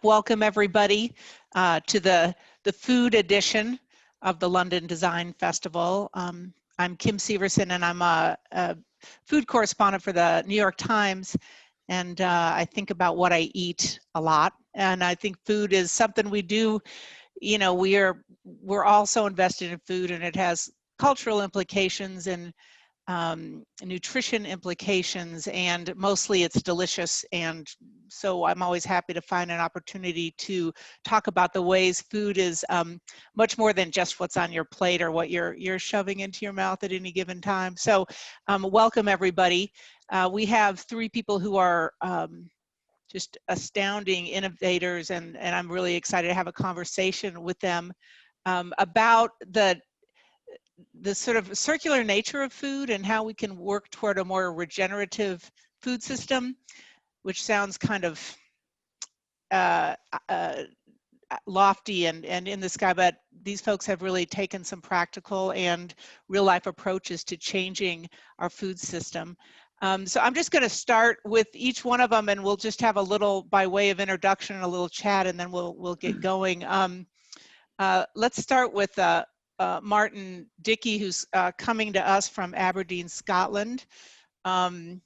Welcome everybody to the food edition of the London Design Festival. I'm Kim Severson, and I'm a food correspondent for the New York Times, and I think about what I eat a lot. And I think food is something we do. You know, we're also invested in food, and it has cultural implications and nutrition implications, and mostly it's delicious. And so I'm always happy to find an opportunity to talk about the ways food is much more than just what's on your plate or what you're shoving into your mouth at any given time. So welcome everybody. We have three people who are just astounding innovators, and I'm really excited to have a conversation with them about the sort of circular nature of food and how we can work toward a more regenerative food system, which sounds kind of lofty and in the sky, but these folks have really taken some practical and real life approaches to changing our food system. So I'm just going to start with each one of them, and we'll just have a little, by way of introduction, a little chat, and then we'll get going. Let's start with Martin Dickie, who's coming to us from Aberdeen, Scotland. Martin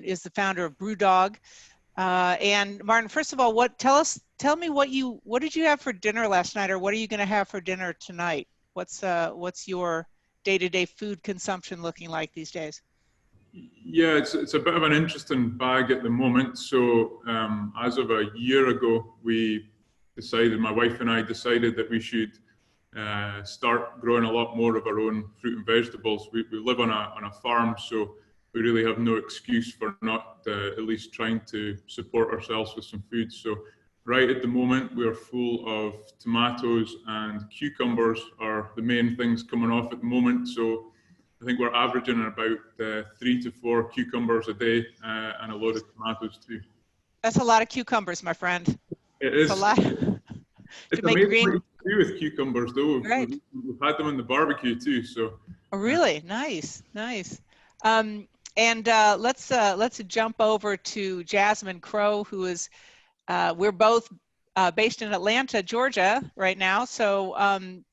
is the founder of Brewdog. And Martin, first of all, tell me what did you have for dinner last night, or what are you going to have for dinner tonight? What's your day-to-day food consumption looking like these days? Yeah, it's a bit of an interesting bag at the moment. So as of a year ago, my wife and I decided that we should start growing a lot more of our own fruit and vegetables. We live on a farm, so we really have no excuse for not at least trying to support ourselves with some food. So right at the moment, we're full of tomatoes, and cucumbers are the main things coming off at the moment. So I think we're averaging about 3 to 4 cucumbers a day, and a load of tomatoes too. That's a lot of cucumbers, my friend. It is. It's a lot. It's amazing what you can do with cucumbers, though. Right. We've had them in the barbecue too. So. Oh, really? Nice. And let's jump over to Jasmine Crowe, who is, we're both based in Atlanta, Georgia right now. So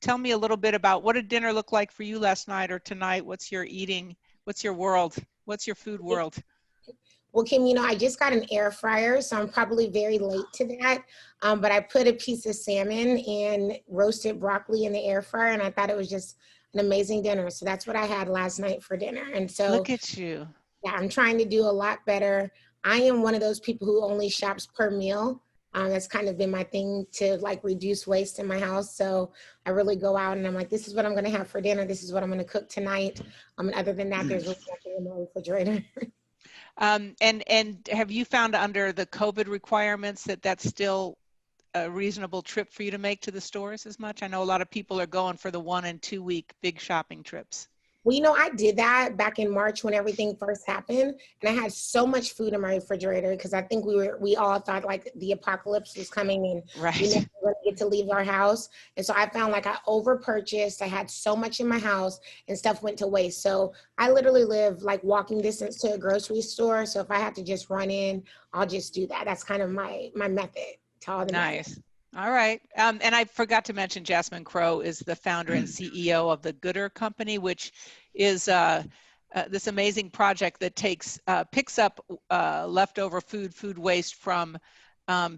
tell me a little bit about what did dinner look like for you last night or tonight? What's your eating? What's your world? What's your food world? Well, Kim, I just got an air fryer, so I'm probably very late to that. But I put a piece of salmon and roasted broccoli in the air fryer, and I thought it was just an amazing dinner. So that's what I had last night for dinner. And so look at you. Yeah, I'm trying to do a lot better. I am one of those people who only shops per meal. That's kind of been my thing to reduce waste in my house. So I really go out and I'm like, this is what I'm going to have for dinner. This is what I'm going to cook tonight. And other than that, there's nothing in my refrigerator. And have you found under the COVID requirements that that's still a reasonable trip for you to make to the stores as much? I know a lot of people are going for the 1 and 2 week big shopping trips. Well, I did that back in March when everything first happened, and I had so much food in my refrigerator because I think we all thought the apocalypse was coming and right. We never going to get to leave our house. And so I found I over purchased. I had so much in my house and stuff went to waste. So I literally live walking distance to a grocery store. So if I have to just run in, I'll just do that. That's kind of my method to all the nice. methods. All right. And I forgot to mention Jasmine Crowe is the founder and CEO of the Goodr company, which is this amazing project that picks up leftover food waste from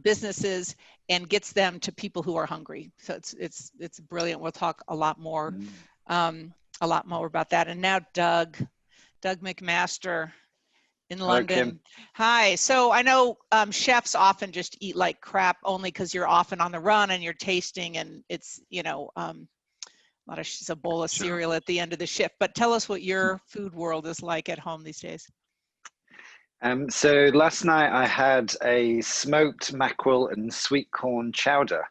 businesses and gets them to people who are hungry. So it's brilliant. We'll talk a lot more about that. And now Doug McMaster in London. Hi. So I know chefs often just eat like crap only because you're often on the run and you're tasting, and it's a bowl of cereal at the end of the shift. But tell us what your food world is like at home these days. So last night I had a smoked mackerel and sweet corn chowder.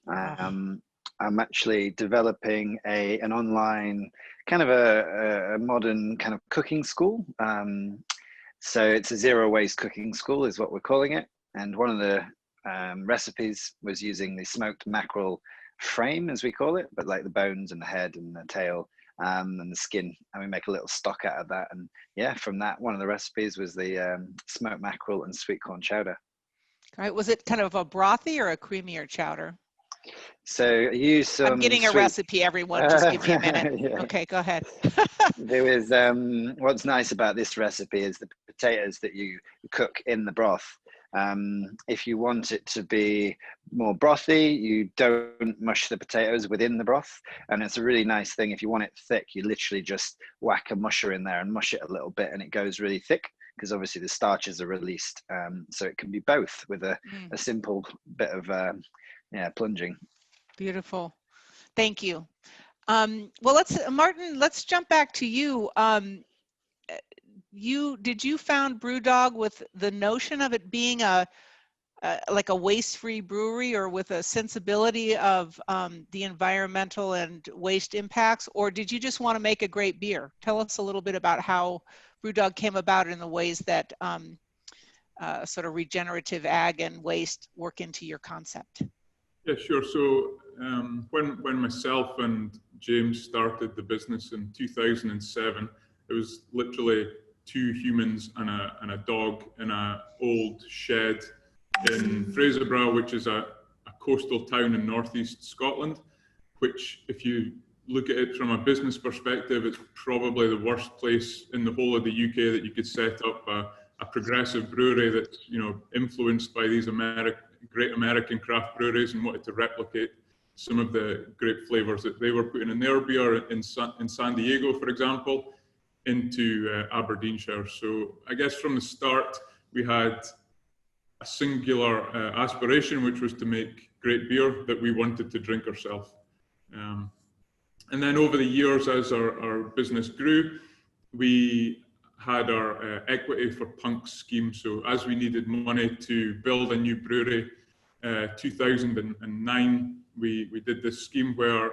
I'm actually developing an online kind of a modern kind of cooking school. So it's a zero waste cooking school is what we're calling it. And one of the recipes was using the smoked mackerel frame, as we call it, but the bones and the head and the tail and the skin. And we make a little stock out of that. And yeah, from that, one of the recipes was the smoked mackerel and sweet corn chowder. All right, was it kind of a brothy or a creamier chowder? So I use some I'm getting a recipe, everyone. Just give me a minute. Yeah. Okay, go ahead. There is what's nice about this recipe is the potatoes that you cook in the broth. If you want it to be more brothy, you don't mush the potatoes within the broth, and it's a really nice thing. If you want it thick, you literally just whack a musher in there and mush it a little bit, and it goes really thick, because obviously the starches are released. So it can be both with a simple bit of plunging. Beautiful. Thank you. Well, Martin, let's jump back to you. Did you found Brewdog with the notion of it being like a waste-free brewery, or with a sensibility of the environmental and waste impacts, or did you just want to make a great beer? Tell us a little bit about how Brewdog came about in the ways that sort of regenerative ag and waste work into your concept. Yeah, sure. So when myself and James started the business in 2007, it was literally 2 humans and a dog in an old shed in Fraserburgh, which is a coastal town in northeast Scotland, which, if you look at it from a business perspective, it's probably the worst place in the whole of the UK that you could set up a progressive brewery that's, you know, influenced by these great American craft breweries and wanted to replicate some of the great flavors that they were putting in their beer in San Diego, for example, into Aberdeenshire. So I guess from the start, we had a singular aspiration, which was to make great beer that we wanted to drink ourselves. And then over the years, as our business grew, we had our equity for punks scheme. So as we needed money to build a new brewery, 2009, we did this scheme where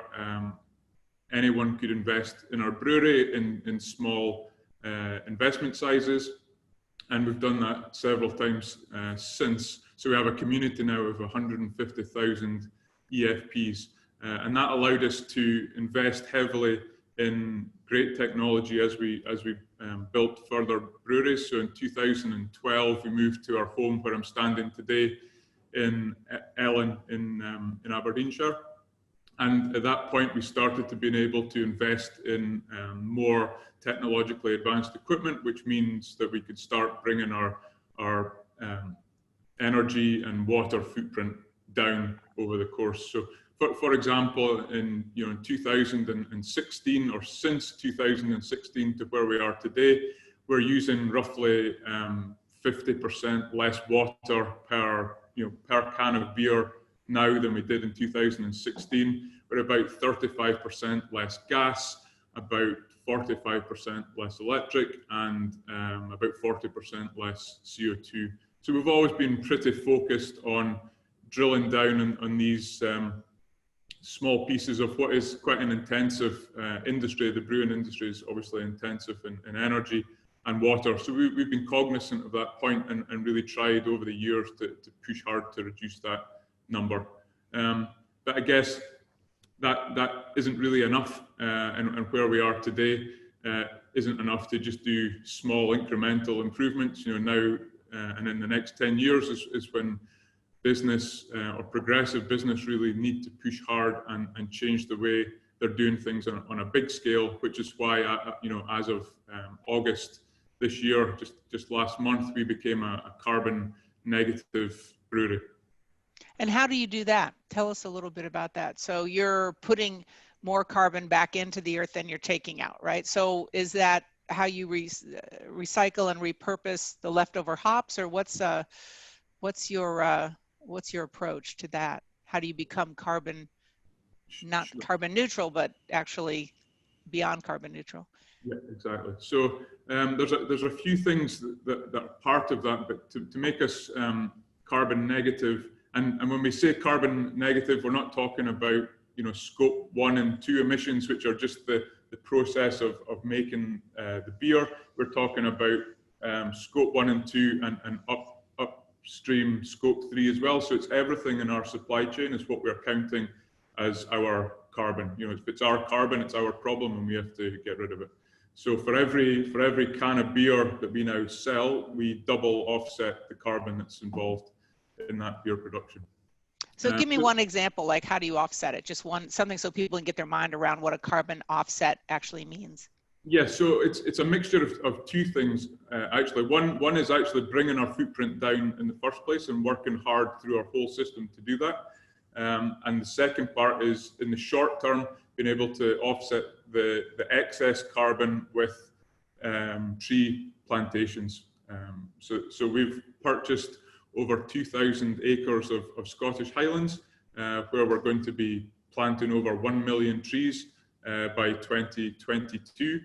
anyone could invest in our brewery in small investment sizes. And we've done that several times since. So we have a community now of 150,000 EFPs. And that allowed us to invest heavily in great technology as we built further breweries. So in 2012, we moved to our home where I'm standing today in Ellen in Aberdeenshire. And at that point, we started to be able to invest in more technologically advanced equipment, which means that we could start bringing our energy and water footprint down over the course. So, for example, in 2016, or since 2016 to where we are today, we're using roughly 50% less water per can of beer now than we did in 2016. We're about 35% less gas, about 45% less electric, and about 40% less CO2. So we've always been pretty focused on drilling down on these small pieces of what is quite an intensive industry. The brewing industry is obviously intensive in energy and water. So we've been cognizant of that point and really tried over the years to push hard to reduce that number. But I guess that isn't really enough, and where we are today isn't enough to just do small incremental improvements. Now and in the next 10 years is when business or progressive business really need to push hard and change the way they're doing things on a big scale, which is why as of August this year, just last month, we became a carbon negative brewery. And how do you do that? Tell us a little bit about that. So you're putting more carbon back into the earth than you're taking out, right? So is that how you recycle and repurpose the leftover hops, or what's your approach to that? How do you become not carbon neutral, but actually beyond carbon neutral? Yeah, exactly. So there's a few things that are part of that, but to make us carbon negative, and when we say carbon negative, we're not talking about scope 1 and 2 emissions, which are just the process of making the beer. We're talking about scope 1 and 2 and upstream scope 3 as well. So it's everything in our supply chain is what we're counting as our carbon. If it's our carbon, it's our problem, and we have to get rid of it. So for every can of beer that we now sell, we double offset the carbon that's involved. in that beer production. So give me one example, like how do you offset it? Just something so people can get their mind around what a carbon offset actually means. Yeah, so it's a mixture of two things, actually. One is actually bringing our footprint down in the first place and working hard through our whole system to do that. And the second part is, in the short term, being able to offset the excess carbon with tree plantations. So we've purchased over 2,000 acres of Scottish Highlands, where we're going to be planting over 1 million trees by 2022.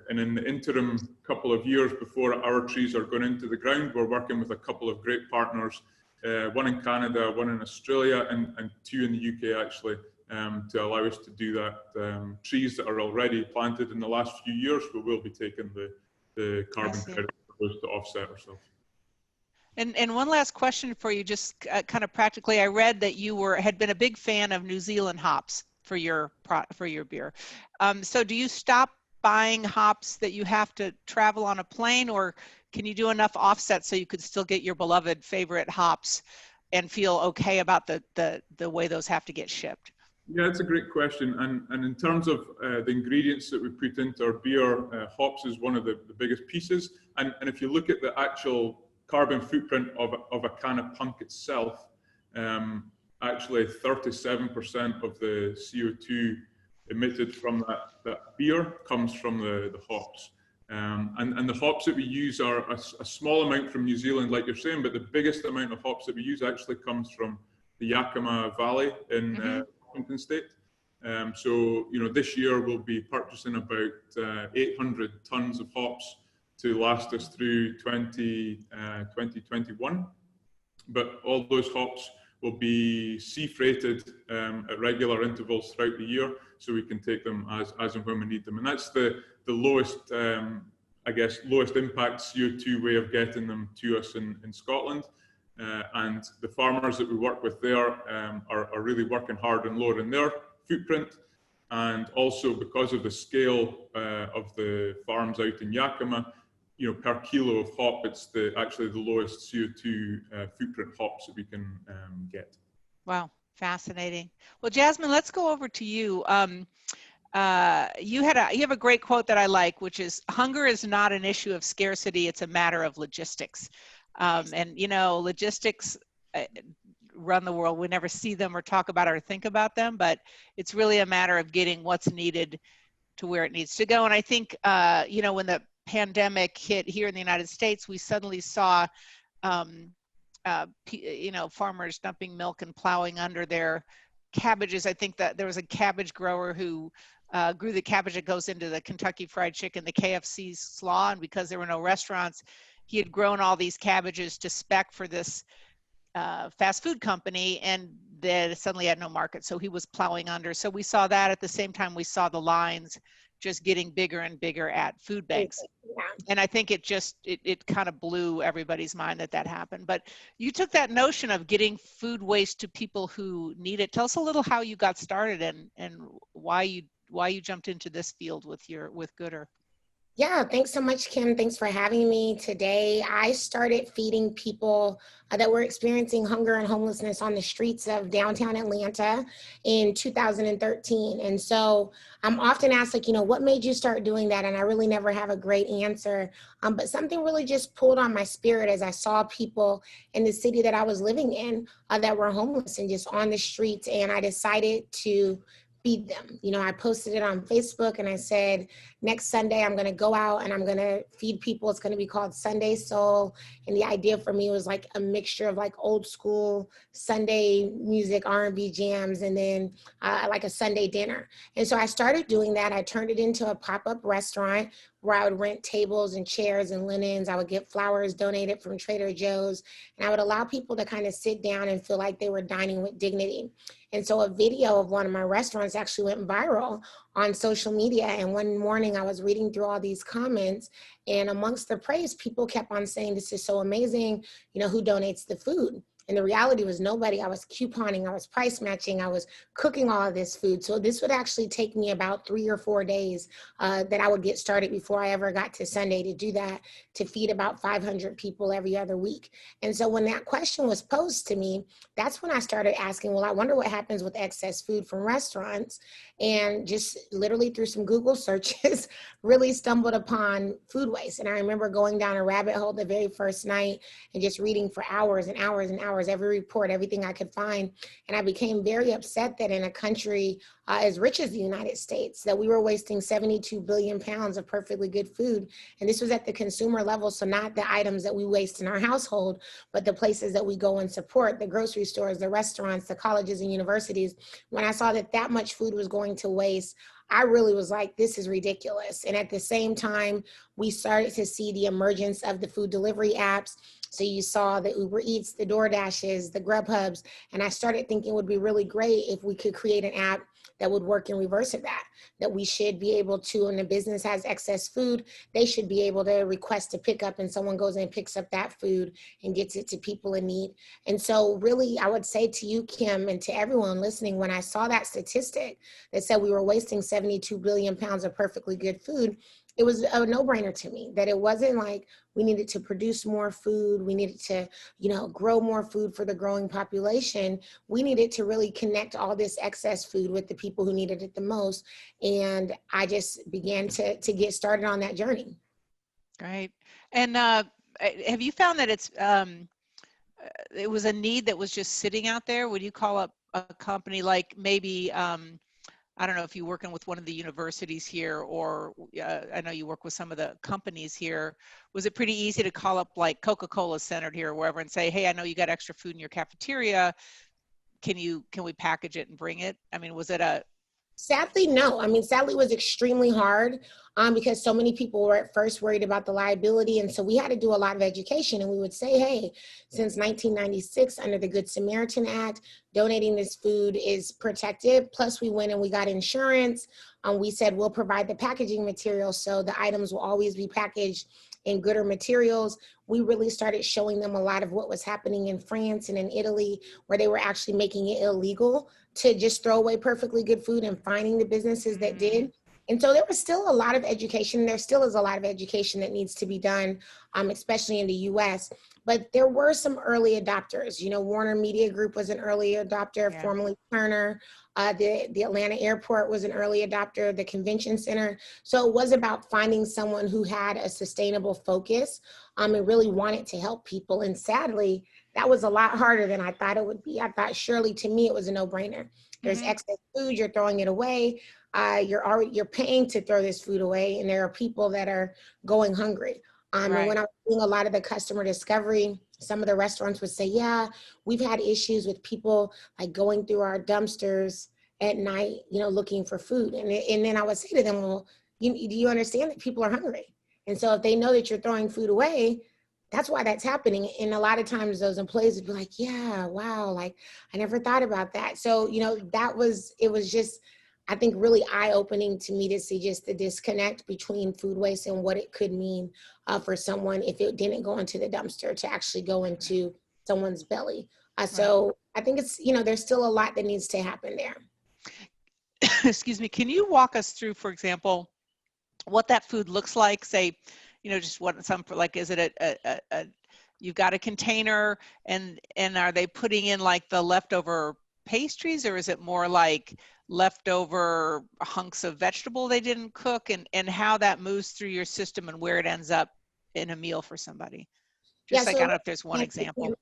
And in the interim couple of years before our trees are going into the ground, we're working with a couple of great partners, one in Canada, one in Australia, and two in the UK actually, to allow us to do that. Trees that are already planted in the last few years, we will be taking the carbon credit for those to offset ourselves. And one last question for you, just kind of practically. I read that you had been a big fan of New Zealand hops for your beer. So do you stop buying hops that you have to travel on a plane, or can you do enough offsets so you could still get your beloved favorite hops and feel okay about the way those have to get shipped? Yeah, that's a great question. And in terms of the ingredients that we put into our beer, hops is one of the biggest pieces. And if you look at the actual carbon footprint of a can of punk itself, actually 37% of the CO2 emitted from that beer comes from the hops. And the hops that we use are a small amount from New Zealand, like you're saying, but the biggest amount of hops that we use actually comes from the Yakima Valley in Washington State. So, this year we'll be purchasing about 800 tons of hops to last us through 2021. But all those hops will be sea freighted at regular intervals throughout the year, so we can take them as and when we need them. And that's the lowest, lowest impact CO2 way of getting them to us in Scotland. And the farmers that we work with there are really working hard on lowering their footprint. And also, because of the scale of the farms out in Yakima, per kilo of hop, it's actually the lowest CO2 footprint hops that we can get. Wow, fascinating. Well, Jasmine, let's go over to you. You have a great quote that I like, which is, "Hunger is not an issue of scarcity; it's a matter of logistics." And logistics run the world. We never see them or talk about it or think about them, but it's really a matter of getting what's needed to where it needs to go. And I think when the pandemic hit here in the United States, we suddenly saw farmers dumping milk and plowing under their cabbages. I think that there was a cabbage grower who grew the cabbage that goes into the Kentucky Fried Chicken, the KFC slaw, and because there were no restaurants, he had grown all these cabbages to spec for this fast food company, and then suddenly had no market, so he was plowing under. So we saw that. At the same time, we saw the lines just getting bigger and bigger at food banks. Yeah. And I think it kind of blew everybody's mind that happened. But you took that notion of getting food waste to people who need it. Tell us a little how you got started and why you jumped into this field with Goodr. Yeah, thanks so much, Kim. Thanks for having me today. I started feeding people that were experiencing hunger and homelessness on the streets of downtown Atlanta in 2013. And so I'm often asked, what made you start doing that? And I really never have a great answer. But something really just pulled on my spirit as I saw people in the city that I was living in that were homeless and just on the streets. And I decided to feed them. I posted it on Facebook and I said, next Sunday, I'm going to go out and I'm going to feed people. It's going to be called Sunday Soul. And the idea for me was like a mixture of like old school Sunday music, R&B jams, and then like a Sunday dinner. And so I started doing that. I turned it into a pop-up restaurant where I would rent tables and chairs and linens. I would get flowers donated from Trader Joe's, and I would allow people to kind of sit down and feel like they were dining with dignity. And so a video of one of my restaurants actually went viral on social media. And one morning I was reading through all these comments, and amongst the praise, people kept on saying, "This is so amazing, who donates the food?" And the reality was nobody. I was couponing, I was price matching, I was cooking all of this food. So this would actually take me about 3 or 4 days that I would get started before I ever got to Sunday to do that, to feed about 500 people every other week. And so when that question was posed to me, that's when I started asking, well, I wonder what happens with excess food from restaurants. And just literally through some Google searches, really stumbled upon food waste. And I remember going down a rabbit hole the very first night and just reading for hours and hours and hours, every report, everything I could find. And I became very upset that in a country as rich as the United States, that we were wasting 72 billion pounds of perfectly good food. And this was at the consumer level. So not the items that we waste in our household, but the places that we go and support, the grocery stores, the restaurants, the colleges and universities. When I saw that that much food was going to waste, I really was like, this is ridiculous. And at the same time, we started to see the emergence of the food delivery apps. So you saw the Uber Eats, the DoorDashes, the Grubhubs, and I started thinking it would be really great if we could create an app that would work in reverse of that, that we should be able to, when a business has excess food, they should be able to request to pick up and someone goes and picks up that food and gets it to people in need. And so really, I would say to you, Kim, and to everyone listening, when I saw that statistic that said we were wasting 72 billion pounds of perfectly good food, it was a no-brainer to me that it wasn't like we needed to produce more food, we needed to, grow more food for the growing population. We needed to really connect all this excess food with the people who needed it the most. And I just began to get started on that journey. Great. And have you found that it was a need that was just sitting out there? Would you call up a company like maybe, I don't know if you're working with one of the universities here, or I know you work with some of the companies here. Was it pretty easy to call up like Coca-Cola centered here or wherever and say, hey, I know you got extra food in your cafeteria. Can we package it and bring it? I mean, was it a... Sadly, no. I mean, sadly, it was extremely hard because so many people were at first worried about the liability. And so we had to do a lot of education. And we would say, hey, since 1996, under the Good Samaritan Act, donating this food is protected. Plus, we went and we got insurance. We said we'll provide the packaging materials, so the items will always be packaged in Goodr materials. We really started showing them a lot of what was happening in France and in Italy, where they were actually making it illegal to just throw away perfectly good food, and finding the businesses that did. And so there was still a lot of education. There still is a lot of education that needs to be done, especially in the US. But there were some early adopters. Warner Media Group was an early adopter, formerly Turner. The Atlanta airport was an early adopter, the convention center. So it was about finding someone who had a sustainable focus and really wanted to help people. And sadly, that was a lot harder than I thought it would be. I thought surely, to me, it was a no-brainer. There's excess food, you're throwing it away. You're paying to throw this food away, and there are people that are going hungry. And when I was doing a lot of the customer discovery, some of the restaurants would say, yeah, we've had issues with people like going through our dumpsters at night, looking for food. And then I would say to them, well, do you understand that people are hungry? And so if they know that you're throwing food away, that's why that's happening. And a lot of times those employees would be like, yeah, wow, like I never thought about that. So, it was just, I think, really eye-opening to me to see just the disconnect between food waste and what it could mean for someone if it didn't go into the dumpster to actually go into someone's belly. So I think it's, there's still a lot that needs to happen there. Excuse me. Can you walk us through, for example, what that food looks like? Say, just what some, like, is it you've got a container and are they putting in like the leftover pastries, or is it more like leftover hunks of vegetable they didn't cook, and how that moves through your system and where it ends up in a meal for somebody? Just I don't know if there's one example.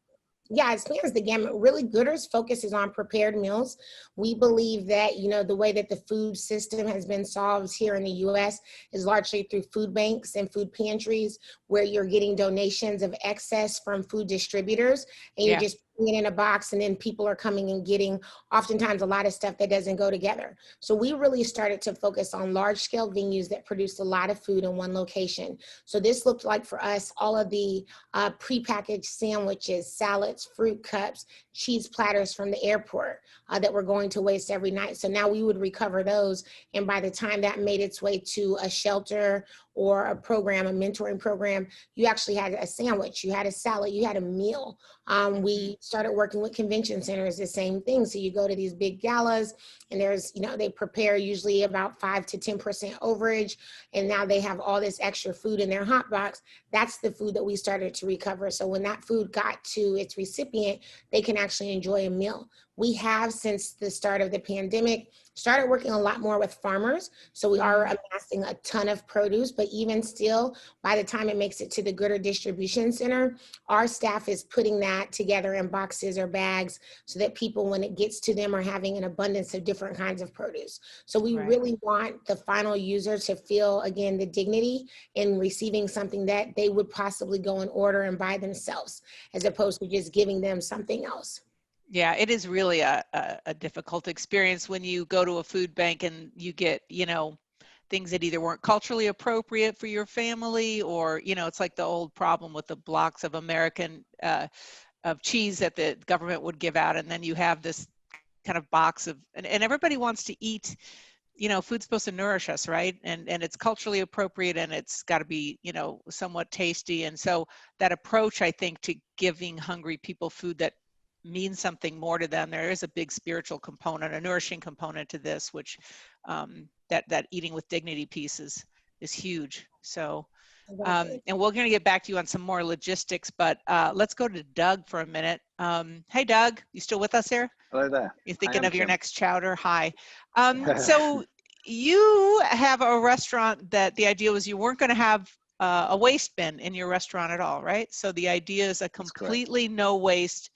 Yeah, it spans the gamut. Really, Goodr's focus is on prepared meals. We believe that, the way that the food system has been solved here in the U.S. is largely through food banks and food pantries, where you're getting donations of excess from food distributors, and you're just putting it in a box, and then people are coming and getting oftentimes a lot of stuff that doesn't go together. So we really started to focus on large-scale venues that produced a lot of food in one location. So this looked like for us all of the prepackaged sandwiches, salads, fruit cups, cheese platters from the airport that were going to waste every night. So now we would recover those, and by the time that made its way to a shelter or a program, a mentoring program, you actually had a sandwich, you had a salad, you had a meal. We started working with convention centers, the same thing. So you go to these big galas and there's, you know, they prepare usually about 5 to 10% overage. And now they have all this extra food in their hot box. That's the food that we started to recover. So when that food got to its recipient, they can actually enjoy a meal. We have, since the start of the pandemic, started working a lot more with farmers. So we are amassing a ton of produce, but even still, by the time it makes it to the Goodr distribution center, our staff is putting that together in boxes or bags so that people, when it gets to them, are having an abundance of different kinds of produce. So we really want the final user to feel, again, the dignity in receiving something that they would possibly go and order and buy themselves, as opposed to just giving them something else. Yeah, it is really a difficult experience when you go to a food bank and you get, you know, things that either weren't culturally appropriate for your family, or, you know, it's like the old problem with the blocks of American of cheese that the government would give out, and then you have this kind of box of, and everybody wants to eat, you know, food's supposed to nourish us, right? And it's culturally appropriate, and it's got to be, you know, somewhat tasty. And so that approach, I think, to giving hungry people food that means something more to them, there is a big spiritual component, a nourishing component to this, which that eating with dignity piece is huge. So and we're going to get back to you on some more logistics, but let's go to Doug for a minute. Hey Doug, you still with us here? Hello there. You're thinking of your Kim. next chowder? Hi. So you have a restaurant that the idea was you weren't going to have a waste bin in your restaurant at all, right? So the idea is a completely no waste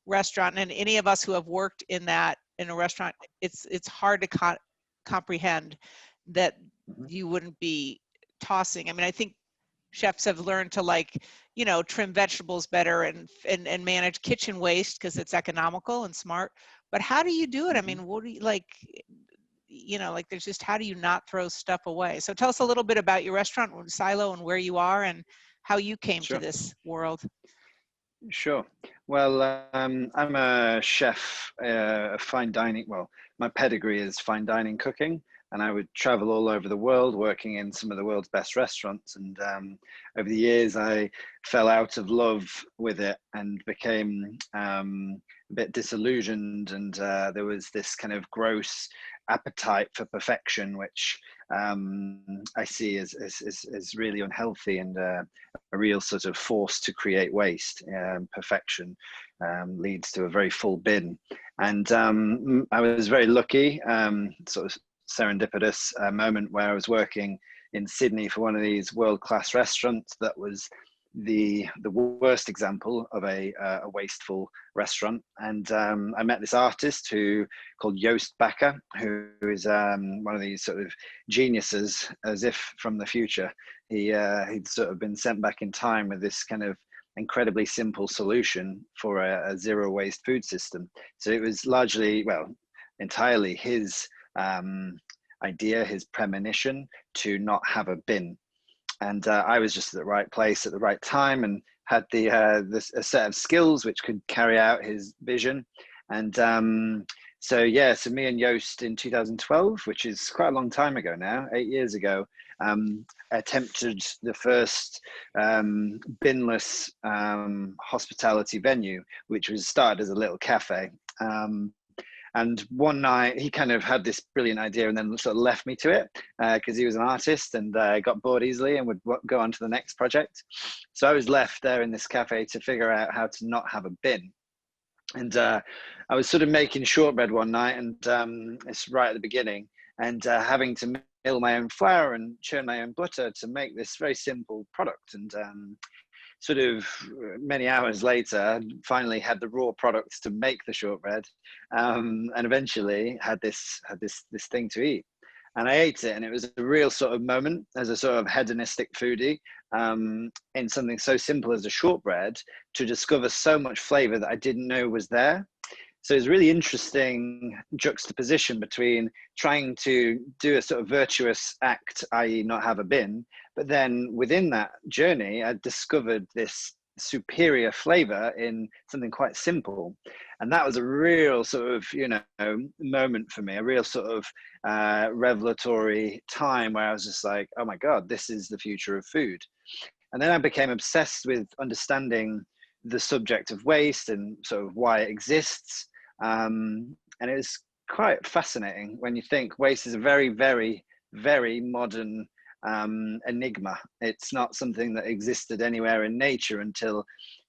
restaurant, and any of us who have worked in a restaurant, it's hard to comprehend that you wouldn't be tossing. I mean, I think chefs have learned to, like, you know, trim vegetables better and manage kitchen waste because it's economical and smart. But how do you do it? I mean, what do you, like, you know, like, there's just, how do you not throw stuff away? So tell us a little bit about your restaurant, Silo, and where you are and how you came to this world. Sure. Well, I'm a chef, fine dining. Well, my pedigree is fine dining cooking, and I would travel all over the world working in some of the world's best restaurants. And over the years, I fell out of love with it and became a bit disillusioned. And there was this kind of gross appetite for perfection, which I see as really unhealthy and a real sort of force to create waste. Perfection leads to a very full bin. And I was very lucky, sort of serendipitous moment where I was working in Sydney for one of these world-class restaurants that was the worst example of a wasteful restaurant. And I met this artist called Joost Bakker, who is one of these sort of geniuses, as if from the future. He'd sort of been sent back in time with this kind of incredibly simple solution for a zero waste food system. So it was largely, well, entirely his idea, his premonition to not have a bin. And I was just at the right place at the right time and had a set of skills which could carry out his vision. And so me and Joost in 2012, which is quite a long time ago now, 8 years ago, attempted the first binless hospitality venue, which was started as a little cafe. And one night he kind of had this brilliant idea and then sort of left me to it because he was an artist and got bored easily and would go on to the next project. So I was left there in this cafe to figure out how to not have a bin. And I was sort of making shortbread one night, and it's right at the beginning, and having to mill my own flour and churn my own butter to make this very simple product. And sort of many hours later, finally had the raw products to make the shortbread, and eventually had this thing to eat. And I ate it, and it was a real sort of moment as a sort of hedonistic foodie in something so simple as a shortbread to discover so much flavor that I didn't know was there. So it's a really interesting juxtaposition between trying to do a sort of virtuous act, i.e. not have a bin, but then within that journey, I discovered this superior flavor in something quite simple. And that was a real sort of, you know, moment for me, a real sort of revelatory time where I was just like, oh my God, this is the future of food. And then I became obsessed with understanding the subject of waste and sort of why it exists. And it was quite fascinating when you think waste is a very, very, very modern enigma. It's not something that existed anywhere in nature until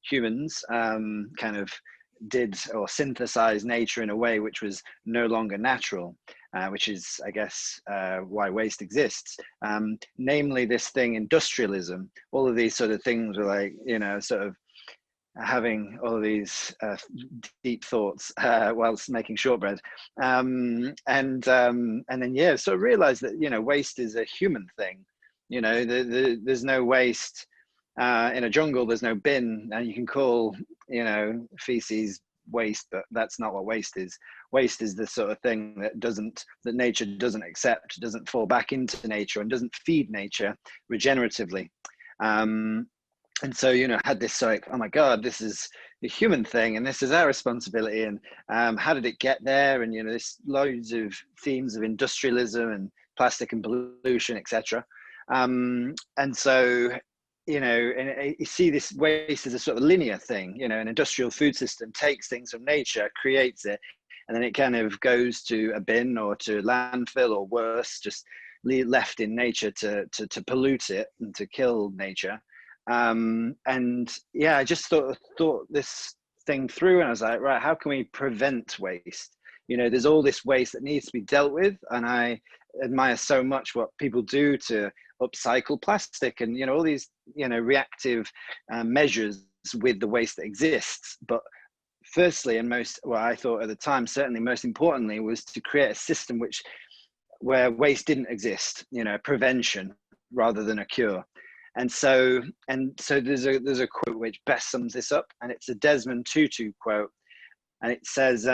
humans kind of did or synthesized nature in a way which was no longer natural, which is, I guess, why waste exists. Namely, this thing, industrialism. All of these sort of things were like, you know, sort of having all of these deep thoughts whilst making shortbread, and then yeah, so I realized that, you know, waste is a human thing. You know, there's no waste in a jungle. There's no bin, and you can call, you know, feces waste, but that's not what waste is. Waste is the sort of thing that nature doesn't accept, doesn't fall back into nature, and doesn't feed nature regeneratively. And so, you know, I had this like, oh my God, this is a human thing and this is our responsibility. And how did it get there? And, you know, there's loads of themes of industrialism and plastic and pollution, etc. And so, you know, and you see this waste as a sort of linear thing. You know, an industrial food system takes things from nature, creates it, and then it kind of goes to a bin or to landfill, or worse, just left in nature to pollute it and to kill nature. And yeah, I just thought this thing through, and I was like, right, how can we prevent waste? You know, there's all this waste that needs to be dealt with, and I admire so much what people do to upcycle plastic and, you know, all these, you know, reactive measures with the waste that exists. But firstly, and most, well, I thought at the time, certainly most importantly, was to create a system where waste didn't exist, you know, prevention rather than a cure. And so there's a quote which best sums this up, and it's a Desmond Tutu quote, and it says,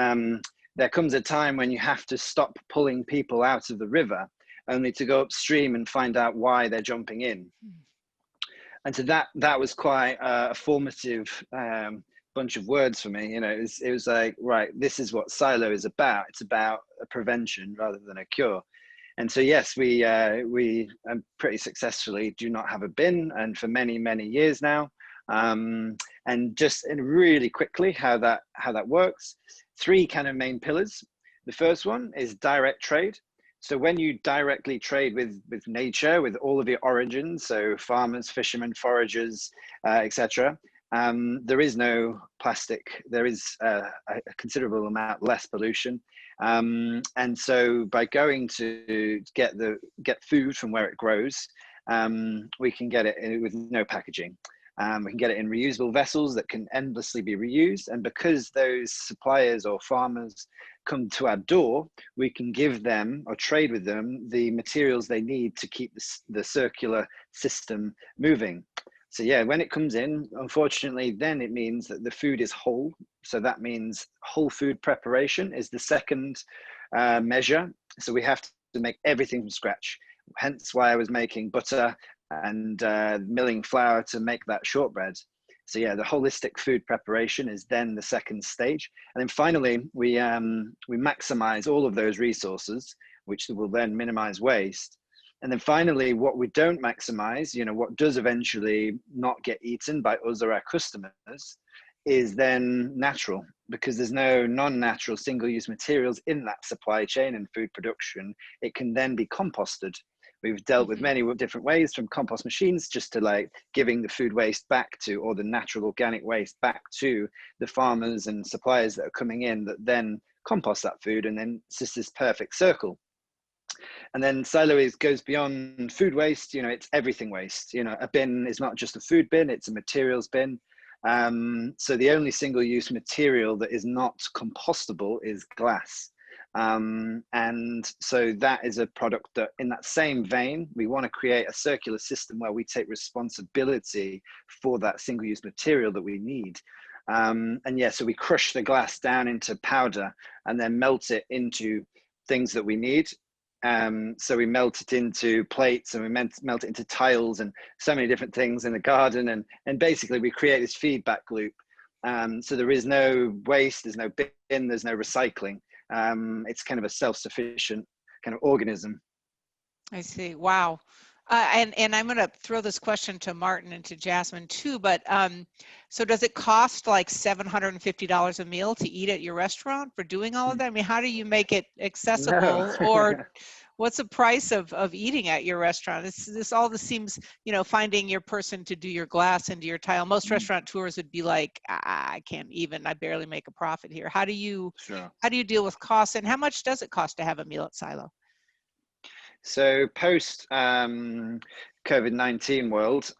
there comes a time when you have to stop pulling people out of the river only to go upstream and find out why they're jumping in. And so that was quite a formative bunch of words for me. You know, it was like, right, this is what Silo is about. It's about a prevention rather than a cure. And so, yes, we pretty successfully do not have a bin, and for many, many years now. And just really quickly, how that works. 3 kind of main pillars. The first one is direct trade. So when you directly trade with nature, with all of your origins, so farmers, fishermen, foragers, etc., there is no plastic. There is a considerable amount less pollution. And so by going to get food from where it grows, we can get it with no packaging. We can get it in reusable vessels that can endlessly be reused. And because those suppliers or farmers come to our door, we can give them or trade with them the materials they need to keep the circular system moving. So yeah, when it comes in, unfortunately, then it means that the food is whole. So that means whole food preparation is the second measure. So we have to make everything from scratch. Hence why I was making butter and milling flour to make that shortbread. So yeah, the holistic food preparation is then the second stage. And then finally, we maximize all of those resources, which will then minimize waste. And then finally, what we don't maximize, you know, what does eventually not get eaten by us or our customers, is then natural, because there's no non-natural single-use materials in that supply chain and food production. It can then be composted. We've dealt with many different ways, from compost machines just to like giving the food waste back to, or the natural organic waste back to the farmers and suppliers that are coming in that then compost that food, and then it's just this perfect circle. And then Silo goes beyond food waste. You know, it's everything waste. You know, a bin is not just a food bin, it's a materials bin. So the only single-use material that is not compostable is glass. And so that is a product that, in that same vein, we want to create a circular system where we take responsibility for that single-use material that we need. And yeah, so we crush the glass down into powder and then melt it into things that we need. So we melt it into plates, and we melt it into tiles and so many different things in the garden. And basically we create this feedback loop. So there is no waste, there's no bin, there's no recycling. It's kind of a self-sufficient kind of organism. I see. Wow. And I'm going to throw this question to Martin and to Jasmine too, but so does it cost like $750 a meal to eat at your restaurant for doing all of that? I mean, how do you make it accessible? No. Or what's the price of eating at your restaurant? This seems, you know, finding your person to do your glass and do your tile. Most restaurateurs would be like, I barely make a profit here. How do you deal with costs, and how much does it cost to have a meal at Silo? So post COVID-19 world,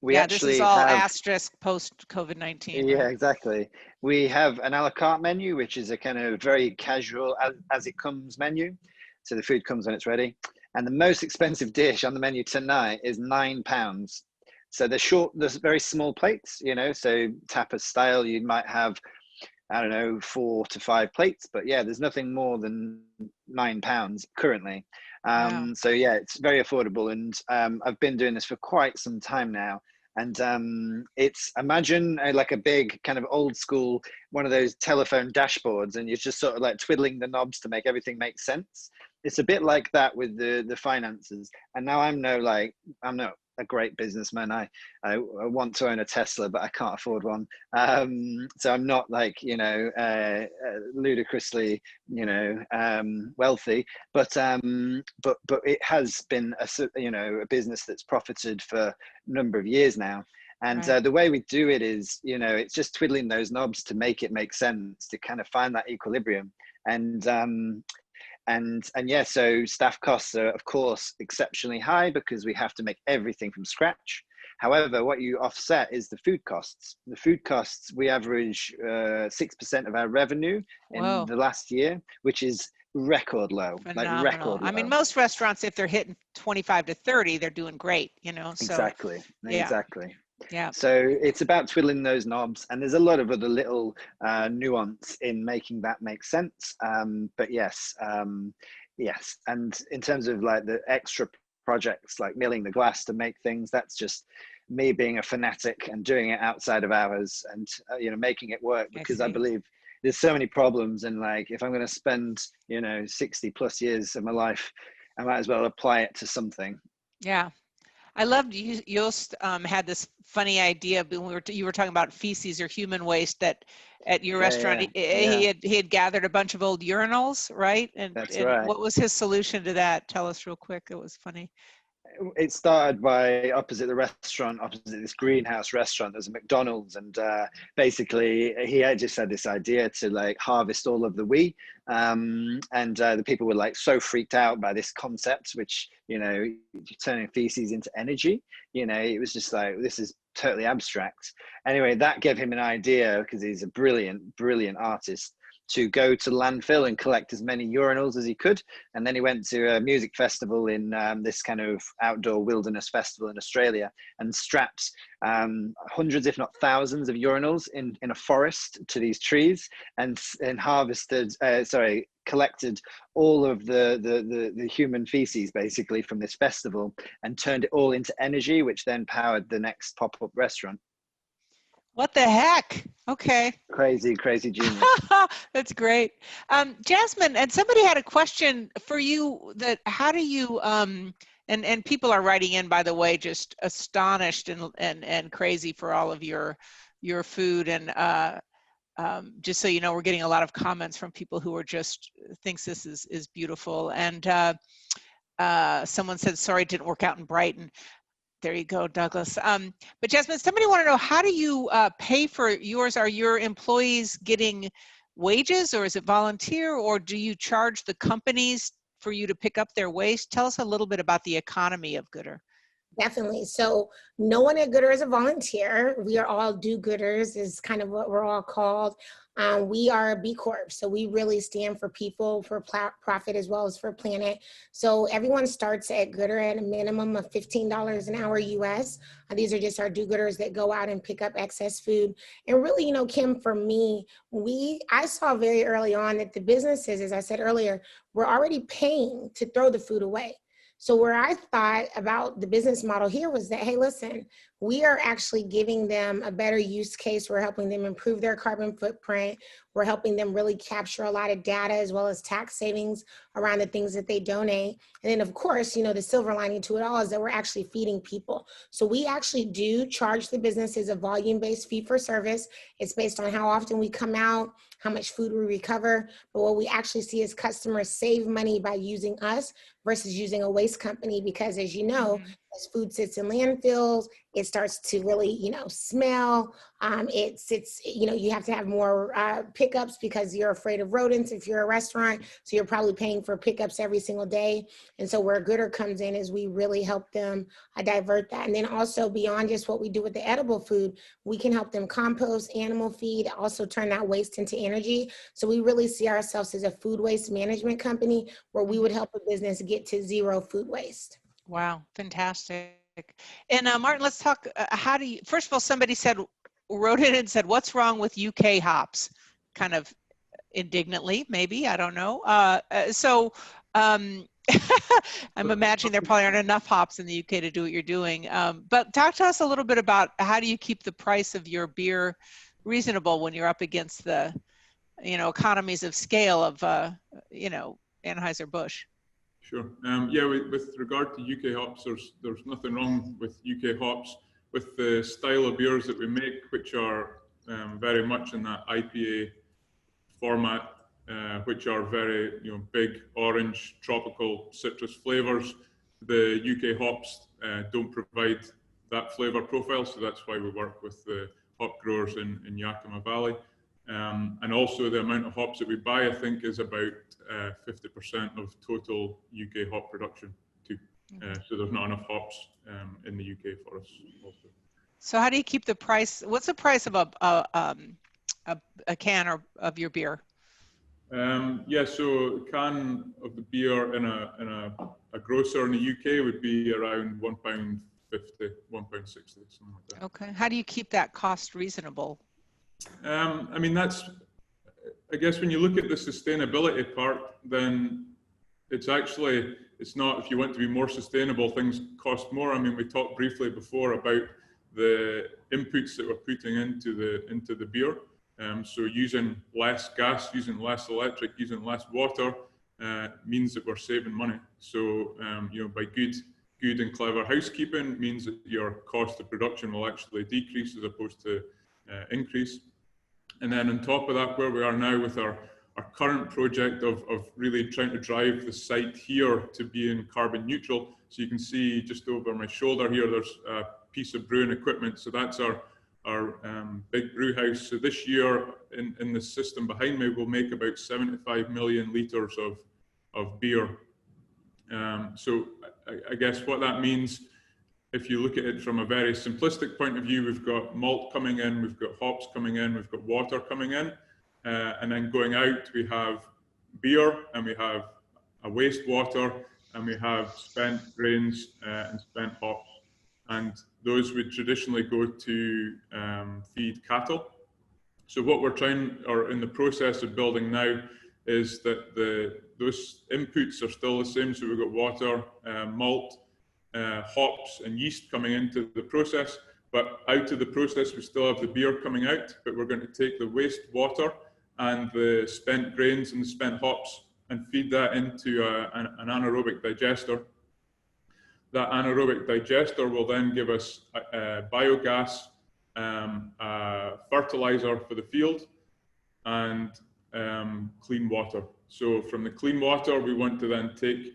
we actually this is all have, asterisk post COVID-19. yeah, right? exactly. We have an a la carte menu, which is a kind of very casual as it comes menu. So the food comes when it's ready. And the most expensive dish on the menu tonight is £9. So there's very small plates, you know, so tapas style, you might have, I don't know, 4 to 5 plates, but yeah, there's nothing more than £9 currently. Wow. So yeah, it's very affordable, and I've been doing this for quite some time now. And it's, imagine like a big kind of old school, one of those telephone dashboards, and you're just sort of like twiddling the knobs to make everything make sense. It's a bit like that with the finances. And now I'm not a great businessman. I want to own a Tesla, but I can't afford one. So I'm not like, you know, ludicrously, you know, wealthy, but it has been a business that's profited for a number of years now. And Right. the way we do it is, you know, it's just twiddling those knobs to make it make sense, to kind of find that equilibrium. And yeah, so staff costs are of course exceptionally high because we have to make everything from scratch. However, what you offset is the food costs. The food costs, we average 6% of our revenue in the last year, which is record low. Phenomenal. Like record low. I mean, most restaurants, if they're hitting 25 to 30, they're doing great, you know. So Exactly. yeah. Exactly. Yeah. So it's about twiddling those knobs, and there's a lot of other little nuance in making that make sense. But yes, yes. And in terms of like the extra projects, like milling the glass to make things, that's just me being a fanatic and doing it outside of hours, and you know, making it work, because I believe there's so many problems, and like if I'm going to spend, you know, 60 plus years of my life, I might as well apply it to something. Yeah. I loved you. Joost had this funny idea when you were talking about feces or human waste, that at your restaurant he had gathered a bunch of old urinals, right? And right. What was his solution to that? Tell us real quick. It was funny. It started by opposite the restaurant, opposite this greenhouse restaurant, there's a McDonald's, and basically he had just had this idea to like harvest all of the wee, and the people were like so freaked out by this concept, which, you know, turning feces into energy, you know, it was just like, this is totally abstract. Anyway, that gave him an idea, because he's a brilliant artist, to go to landfill and collect as many urinals as he could. And then he went to a music festival in this kind of outdoor wilderness festival in Australia, and strapped hundreds, if not thousands, of urinals in a forest to these trees, and collected all of the human feces basically from this festival, and turned it all into energy, which then powered the next pop-up restaurant. What the heck? Okay. Crazy genius. That's great. Jasmine, and somebody had a question for you, that how do you, and people are writing in, by the way, just astonished and crazy for all of your food. And just so you know, we're getting a lot of comments from people who are just thinks this is beautiful. And someone said, sorry, it didn't work out in Brighton. There you go, Douglas. But Jasmine, somebody want to know, how do you pay for yours? Are your employees getting wages, or is it volunteer, or do you charge the companies for you to pick up their waste? Tell us a little bit about the economy of Goodr. Definitely. So no one at Goodr is a volunteer. We are all do-gooders is kind of what we're all called. We are a B Corp. So we really stand for people, for profit, as well as for planet. So everyone starts at Goodr at a minimum of $15 an hour US. These are just our do-gooders that go out and pick up excess food. And really, you know, Kim, for me, I saw very early on that the businesses, as I said earlier, were already paying to throw the food away. So where I thought about the business model here was that, hey, listen, we are actually giving them a better use case. We're helping them improve their carbon footprint. We're helping them really capture a lot of data as well as tax savings around the things that they donate. And then, of course, you know, the silver lining to it all is that we're actually feeding people. So we actually do charge the businesses a volume-based fee for service. It's based on how often we come out, how much food we recover. But what we actually see is customers save money by using us versus using a waste company, because as you know, as food sits in landfills, it starts to really, you know, smell. It sits, you know, you have to have more pickups because you're afraid of rodents if you're a restaurant. So you're probably paying for pickups every single day. And so where Goodr comes in is we really help them divert that. And then also beyond just what we do with the edible food, we can help them compost, animal feed, also turn that waste into energy. So we really see ourselves as a food waste management company where we would help a business get to zero food waste. Wow, fantastic. And Martin, let's talk, how do you, first of all, somebody wrote in and said, what's wrong with UK hops? Kind of indignantly, maybe, I don't know. I'm imagining there probably aren't enough hops in the UK to do what you're doing. But talk to us a little bit about how do you keep the price of your beer reasonable when you're up against the, you know, economies of scale of, you know, Anheuser-Busch? Sure. Yeah, with regard to UK hops, there's nothing wrong with UK hops. With the style of beers that we make, which are very much in that IPA format, which are very, you know, big orange, tropical, citrus flavors, the UK hops don't provide that flavor profile. So that's why we work with the hop growers in Yakima Valley. And also the amount of hops that we buy, I think, is about 50% of total UK hop production too. So there's not enough hops in the UK for us also. So how do you keep the price? What's the price of a can of your beer? Yeah, so a can of the beer in a grocer in the UK would be around £1.50, £1.60, something like that. Okay. How do you keep that cost reasonable? I mean, I guess when you look at the sustainability part, then it's not, if you want to be more sustainable, things cost more. I mean, we talked briefly before about the inputs that we're putting into the beer. So using less gas, using less electric, using less water means that we're saving money. So, you know, by good and clever housekeeping means that your cost of production will actually decrease as opposed to increase. And then on top of that, where we are now with our current project of really trying to drive the site here to being carbon neutral. So you can see just over my shoulder here, there's a piece of brewing equipment. So that's our big brew house. So this year in the system behind me, we'll make about 75 million litres of beer. So I guess what that means, if you look at it from a very simplistic point of view, we've got malt coming in, we've got hops coming in, we've got water coming in, and then going out, we have beer and we have a wastewater and we have spent grains and spent hops. And those would traditionally go to feed cattle. So what we're in the process of building now is that those inputs are still the same. So we've got water, malt, hops and yeast coming into the process, but out of the process we still have the beer coming out, but we're going to take the waste water and the spent grains and the spent hops and feed that into an anaerobic digester. That anaerobic digester will then give us biogas, fertilizer for the field, and clean water. So from the clean water, we want to then take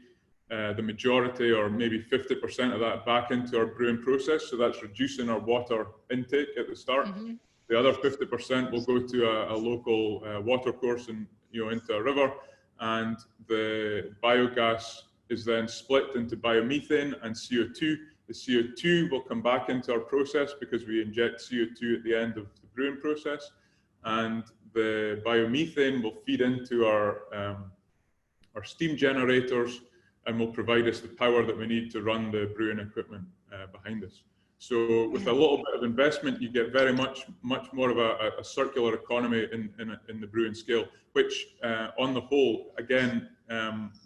the majority or maybe 50% of that back into our brewing process. So that's reducing our water intake at the start. Mm-hmm. The other 50% will go to a local water course and, you know, into a river. And the biogas is then split into biomethane, and CO2 The CO2 will come back into our process because we inject CO2 at the end of the brewing process, and the biomethane will feed into our steam generators and will provide us the power that we need to run the brewing equipment behind us. So with a little bit of investment, you get very much more of a circular economy in the brewing scale, which on the whole, again,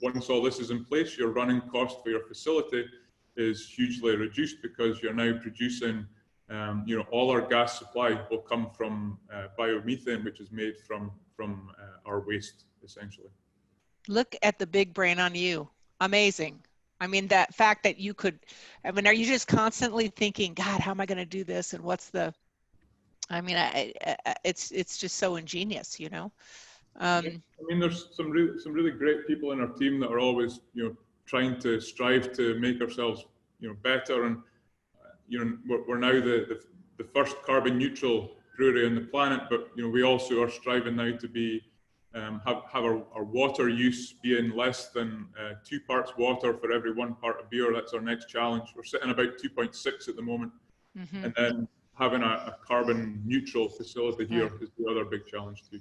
once all this is in place, your running cost for your facility is hugely reduced because you're now producing, all our gas supply will come from biomethane, which is made from our waste, essentially. Look at the big brain on you. Amazing. I mean, that fact that you could, I mean, are you just constantly thinking, God, how am I going to do this? And what's the, I mean, it's just so ingenious, you know? I mean, there's some really great people in our team that are always, trying to strive to make ourselves, better. And, we're now the first carbon neutral brewery on the planet, but, we also are striving now to be, have our water use being less than 2 parts water for every 1 part of beer. That's our next challenge. We're sitting about 2.6 at the moment. Mm-hmm. And then having a carbon neutral facility here is the other big challenge too.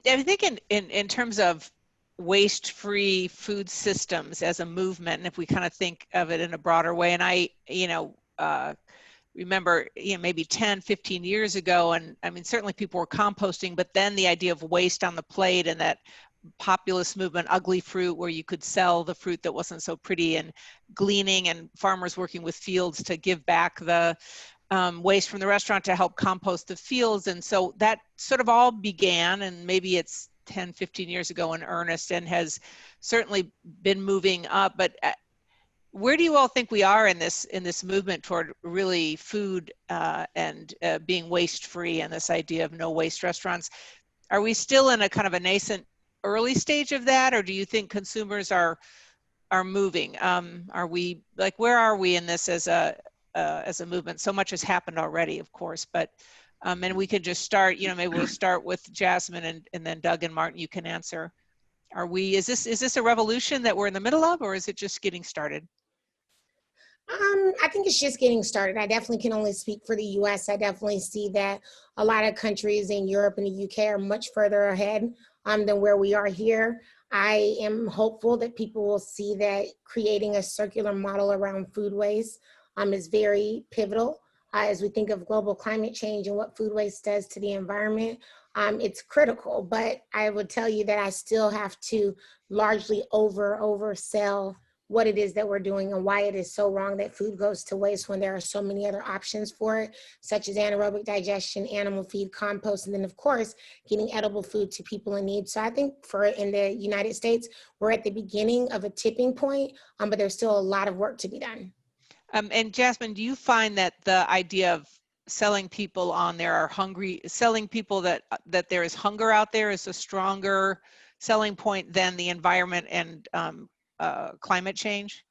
I think in terms of waste-free food systems as a movement, and if we kind of think of it in a broader way, and I, remember, maybe 10, 15 years ago, and I mean, certainly people were composting, but then the idea of waste on the plate and that populist movement, ugly fruit, where you could sell the fruit that wasn't so pretty, and gleaning and farmers working with fields to give back the waste from the restaurant to help compost the fields. And so that sort of all began, and maybe it's 10, 15 years ago in earnest, and has certainly been moving up. But where do you all think we are in this movement toward really food and being waste-free, and this idea of no waste restaurants? Are we still in a kind of a nascent early stage of that, or do you think consumers are moving? Are we, like, where are we in this as a movement? So much has happened already, of course, but and we could just start, maybe we'll start with Jasmine, and then Doug and Martin, you can answer. Is this a revolution that we're in the middle of, or is it just getting started? I think it's just getting started. I definitely can only speak for the US. I definitely see that a lot of countries in Europe and the UK are much further ahead than where we are here. I am hopeful that people will see that creating a circular model around food waste is very pivotal as we think of global climate change and what food waste does to the environment. It's critical, but I would tell you that I still have to largely oversell what it is that we're doing and why it is so wrong that food goes to waste when there are so many other options for it, such as anaerobic digestion, animal feed, compost, and then of course, getting edible food to people in need. So I think in the United States, we're at the beginning of a tipping point, but there's still a lot of work to be done. And Jasmine, do you find that the idea of selling people on there are hungry, selling people that there is hunger out there is a stronger selling point than the environment and climate change?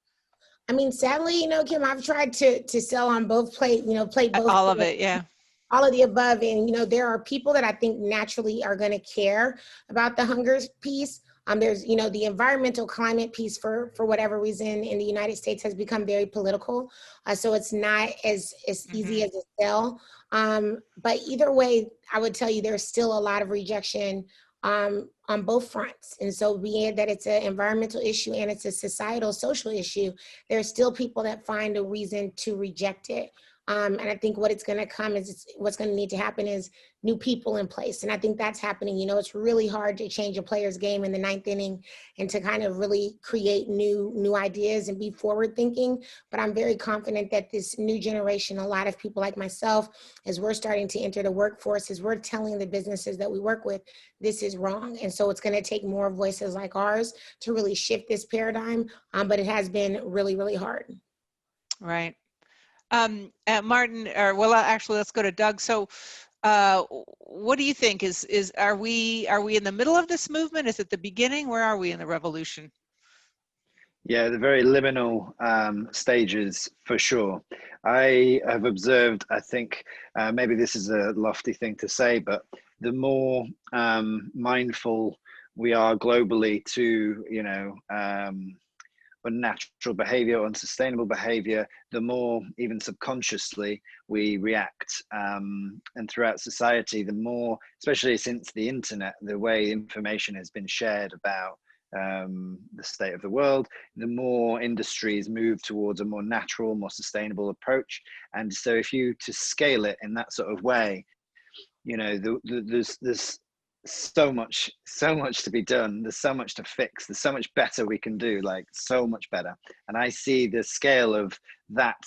I mean, sadly, Kim, I've tried to sell on both play both. All of it, yeah. All of the above. And, there are people that I think naturally are going to care about the hunger piece. There's, the environmental climate piece for whatever reason in the United States has become very political. So it's not as easy as a sell. But either way, I would tell you there's still a lot of rejection on both fronts. And so be it that it's an environmental issue and it's a societal, social issue, there's still people that find a reason to reject it. And I think what's going to need to happen is new people in place. And I think that's happening. It's really hard to change a player's game in the 9th inning and to kind of really create new ideas and be forward thinking. But I'm very confident that this new generation, a lot of people like myself, as we're starting to enter the workforce, as we're telling the businesses that we work with, this is wrong. And so it's going to take more voices like ours to really shift this paradigm. But it has been really, really hard. Right. Martin, actually, let's go to Doug. So what do you think? Are we in the middle of this movement? Is it the beginning? Where are we in the revolution? Yeah, the very liminal stages for sure. I have observed, I think maybe this is a lofty thing to say, but the more mindful we are globally to, unnatural behavior, unsustainable behavior, the more even subconsciously we react. And throughout society, the more, especially since the internet, the way information has been shared about the state of the world, the more industries move towards a more natural, more sustainable approach. And so if you to scale it in that sort of way, you know, there's so much to be done. There's so much to fix. There's so much better we can do, like so much better. And I see the scale of that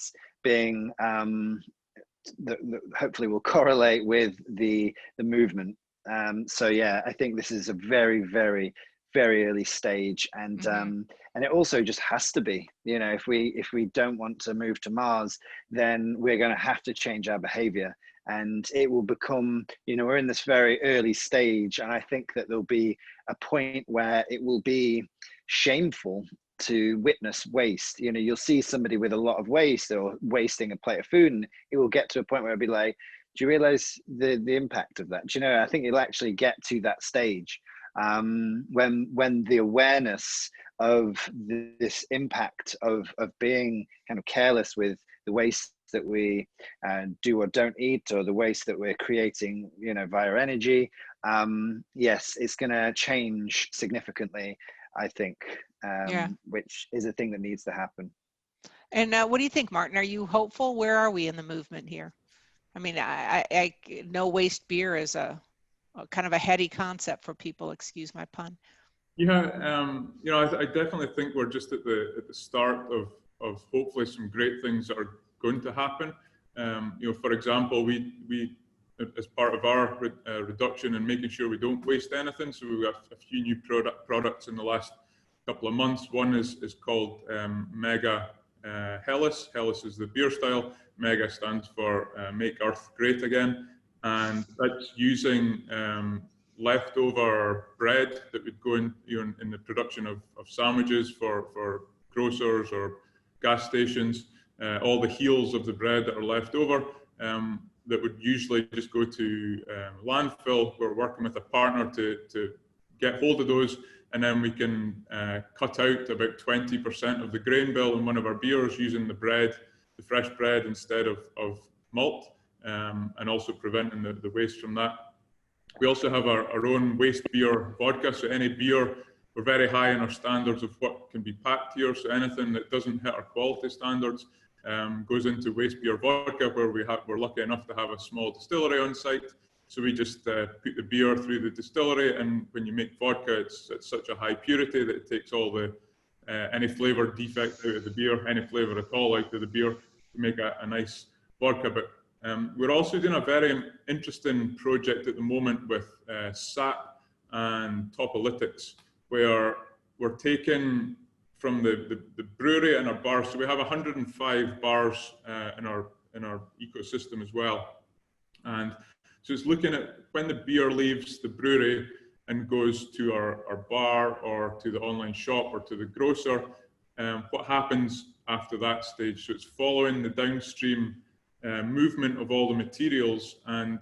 being hopefully will correlate with the movement. So yeah, I think this is a very, very, very early stage, and and it also just has to be. You know, if we don't want to move to Mars, then we're going to have to change our behavior. And it will become, you know, we're in this very early stage, and I think that there'll be a point where it will be shameful to witness waste. You know, you'll see somebody with a lot of waste or wasting a plate of food, and it will get to a point where it'll be like, do you realize the impact of that? Do you know, I think it'll actually get to that stage when the awareness of this impact of being kind of careless with the waste that we do or don't eat, or the waste that we're creating, you know, via energy. Yes, it's going to change significantly, I think, which is a thing that needs to happen. And what do you think, Martin? Are you hopeful? Where are we in the movement here? I mean, I know waste beer is a kind of a heady concept for people. Excuse my pun. Yeah, you know, I definitely think we're just at the start of hopefully some great things that are going to happen. You know, for example, we as part of our reduction and making sure we don't waste anything, so we've got a few new products in the last couple of months. One is called Mega Helles. Helles is the beer style. Mega stands for Make Earth Great Again, and that's using leftover bread that would go in, you know, in the production of sandwiches for grocers or gas stations. All the heels of the bread that are left over that would usually just go to landfill. We're working with a partner to get hold of those, and then we can cut out about 20% of the grain bill in one of our beers using the bread, the fresh bread, instead of malt, and also preventing the waste from that. We also have our own waste beer vodka, so any beer, we're very high in our standards of what can be packed here, so anything that doesn't hit our quality standards goes into waste beer vodka, where we're lucky enough to have a small distillery on site. So we just put the beer through the distillery, and when you make vodka, it's at such a high purity that it takes all the any flavour defect out of the beer, any flavour at all out of the beer, to make a nice vodka. But we're also doing a very interesting project at the moment with SAP and Topolytics, where we're taking from the brewery and our bars. So we have 105 bars in our ecosystem as well. And so it's looking at when the beer leaves the brewery and goes to our bar or to the online shop or to the grocer, what happens after that stage. So it's following the downstream movement of all the materials, and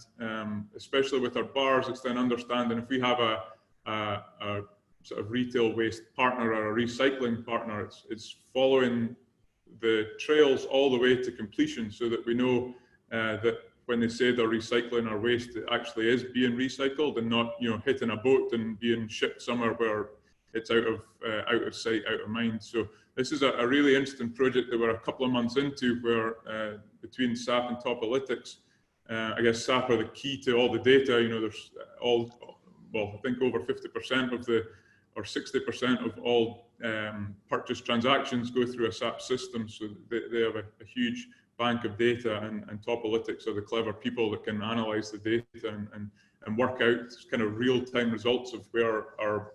especially with our bars, it's then understanding if we have a sort of retail waste partner or a recycling partner, it's following the trails all the way to completion, so that we know that when they say they're recycling our waste, it actually is being recycled and not, you know, hitting a boat and being shipped somewhere where it's out of sight, out of mind. So this is a really interesting project that we're a couple of months into, where between SAP and Topolytics, I guess SAP are the key to all the data. You know, there's I think over 50% of or 60% of all purchase transactions go through a SAP system. So they have a huge bank of data, and Topolytics are the clever people that can analyze the data and work out kind of real-time results of where our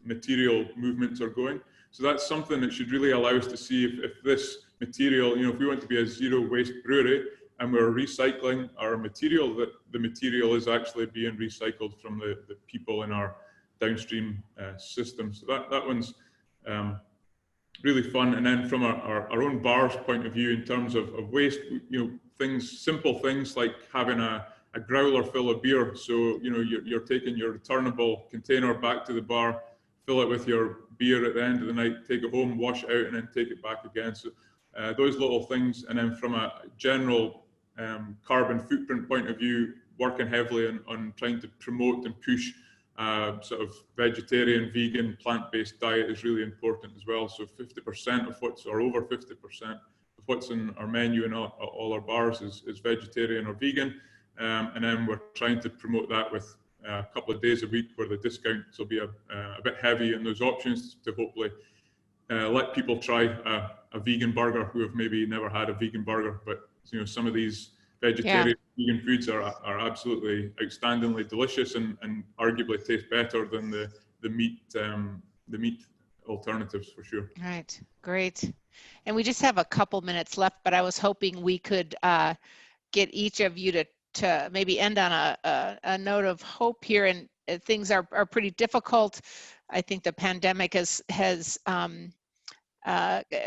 material movements are going. So that's something that should really allow us to see if this material, you know, if we want to be a zero waste brewery and we're recycling our material, that the material is actually being recycled from the people in our downstream system. So that one's really fun. And then from our own bar's point of view, in terms of waste, you know, simple things like having a growler full of beer. So, you know, you're taking your returnable container back to the bar, fill it with your beer at the end of the night, take it home, wash it out, and then take it back again. So those little things. And then from a general carbon footprint point of view, working heavily on trying to promote and push sort of vegetarian, vegan, plant-based diet is really important as well. So 50% of what's, or over 50% of what's in our menu and all our bars is vegetarian or vegan. And then we're trying to promote that with a couple of days a week where the discounts will be a bit heavy in those options to hopefully let people try a vegan burger who have maybe never had a vegan burger. But you know, some of these vegetarian vegan foods are absolutely outstandingly delicious and arguably taste better than the meat alternatives for sure. Right, great. And we just have a couple minutes left, but I was hoping we could get each of you to maybe end on a note of hope here. And things are pretty difficult. I think the pandemic has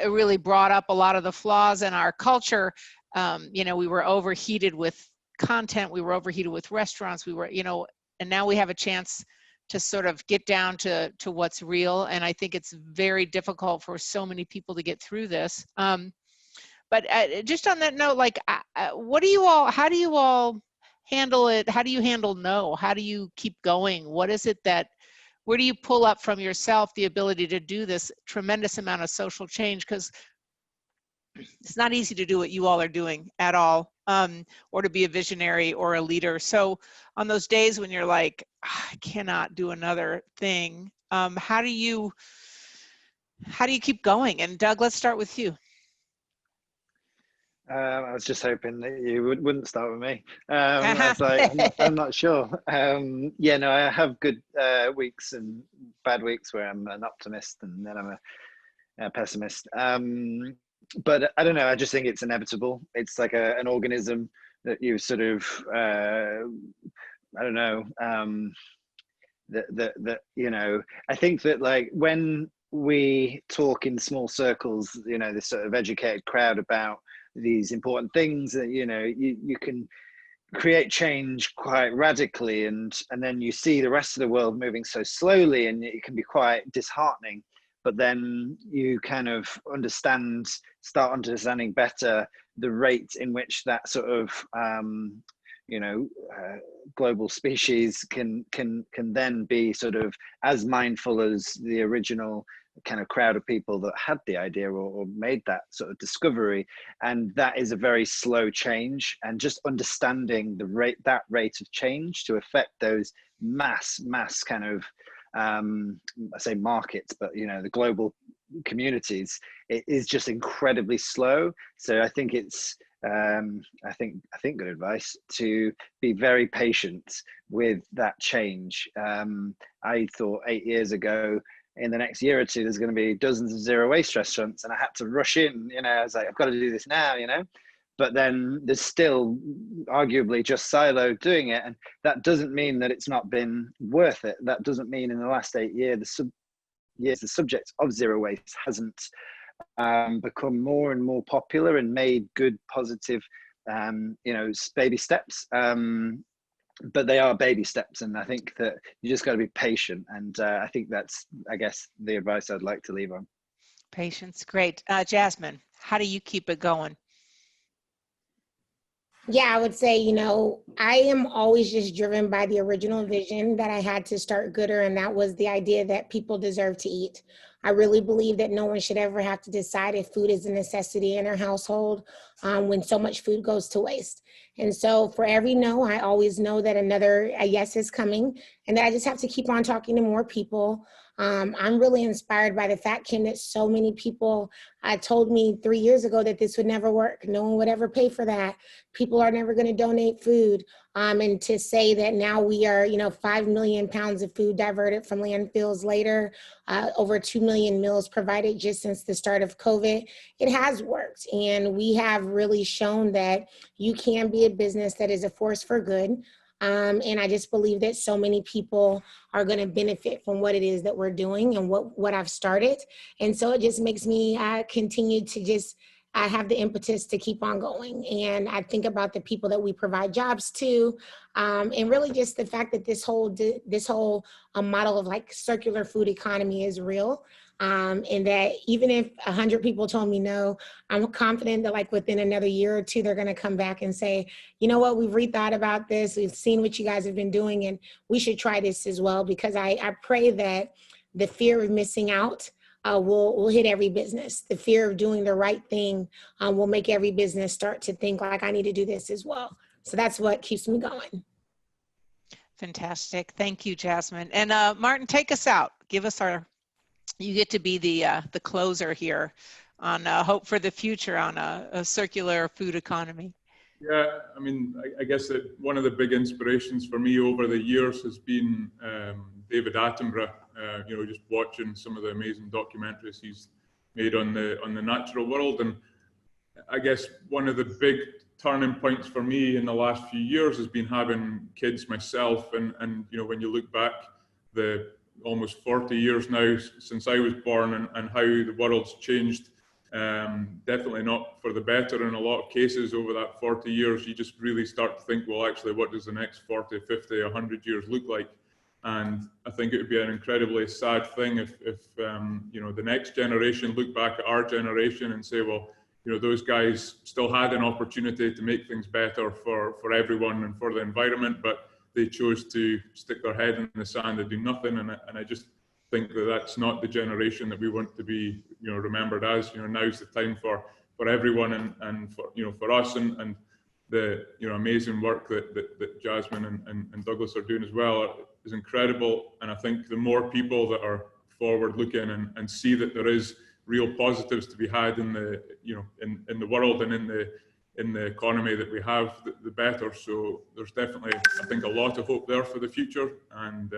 really brought up a lot of the flaws in our culture. You know, we were overheated with content, we were overheated with restaurants, we were, you know, and now we have a chance to sort of get down to what's real. And I think it's very difficult for so many people to get through this. But just on that note, like, what do you all, how do you all handle it? How do you handle no? How do you keep going? What is it that, where do you pull up from yourself the ability to do this tremendous amount of social change? Because it's not easy to do what you all are doing at all, or to be a visionary or a leader. So on those days when you're like, I cannot do another thing, how do you keep going? And Doug, let's start with you. I was just hoping that you wouldn't start with me. I was like, I'm not sure. Yeah, no, I have good weeks and bad weeks where I'm an optimist and then I'm a pessimist. But I don't know, I just think it's inevitable. It's like an organism that you sort of, I don't know, that you know, I think that like when we talk in small circles, you know, this sort of educated crowd about these important things that, you know, you can create change quite radically, and then you see the rest of the world moving so slowly and it can be quite disheartening. But then you kind of start understanding better the rate in which that sort of, you know, global species can then be sort of as mindful as the original kind of crowd of people that had the idea or made that sort of discovery. And that is a very slow change, and just understanding that rate of change to affect those mass kind of, I say markets, but you know, the global communities, it is just incredibly slow. So I think it's I think good advice to be very patient with that change. I thought 8 years ago, in the next year or two, there's going to be dozens of zero waste restaurants, and I had to rush in. You know, I was like, I've got to do this now. You know. But then there's still arguably just Silo doing it. And that doesn't mean that it's not been worth it. That doesn't mean in the last 8 years, the subject of zero waste hasn't become more and more popular and made good, positive, you know, baby steps. But they are baby steps. And I think that you just got to be patient. And I think that's, I guess, the advice I'd like to leave on. Patience, great. Jasmine, how do you keep it going? Yeah, I would say, you know, I am always just driven by the original vision that I had to start Goodr, and that was the idea that people deserve to eat. I really believe that no one should ever have to decide if food is a necessity in their household when so much food goes to waste. And so for every no, I always know that another yes is coming, and that I just have to keep on talking to more people. I'm really inspired by the fact, Kim, that so many people told me 3 years ago that this would never work. No one would ever pay for that. People are never going to donate food. And to say that now we are, you know, 5 million pounds of food diverted from landfills later, over 2 million meals provided just since the start of COVID, it has worked. And we have really shown that you can be a business that is a force for good. And I just believe that so many people are going to benefit from what it is that we're doing and what I've started. And so it just makes me continue to just I have the impetus to keep on going. And I think about the people that we provide jobs to, and really just the fact that this whole model of like circular food economy is real. And that even if 100 people told me no, I'm confident that like within another year or two, they're going to come back and say, you know what, we've rethought about this. We've seen what you guys have been doing, and we should try this as well. Because I pray that the fear of missing out will hit every business. The fear of doing the right thing will make every business start to think like, I need to do this as well. So that's what keeps me going. Fantastic. Thank you, Jasmine. And Martin, take us out. Give us you get to be the closer here on hope for the future on a circular food economy. Yeah, I mean, I guess that one of the big inspirations for me over the years has been David Attenborough. You know, just watching some of the amazing documentaries he's made on the natural world. And I guess one of the big turning points for me in the last few years has been having kids myself. And you know, when you look back, the almost 40 years now since I was born, and how the world's changed, definitely not for the better in a lot of cases over that 40 years. You just really start to think, well, actually, what does the next 40, 50, 100 years look like? And I think it would be an incredibly sad thing if you know, the next generation look back at our generation and say, well, you know, those guys still had an opportunity to make things better for everyone and for the environment, but they chose to stick their head in the sand and do nothing. And I just think that that's not the generation that we want to be, you know, remembered as. You know, now's the time for everyone, and for, you know, for us, and the, you know, amazing work that Jasmine and Douglas are doing as well is incredible. And I think the more people that are forward looking and see that there is real positives to be had in the, you know, in the world and in the economy that we have, the better. So there's definitely, I think, a lot of hope there for the future. And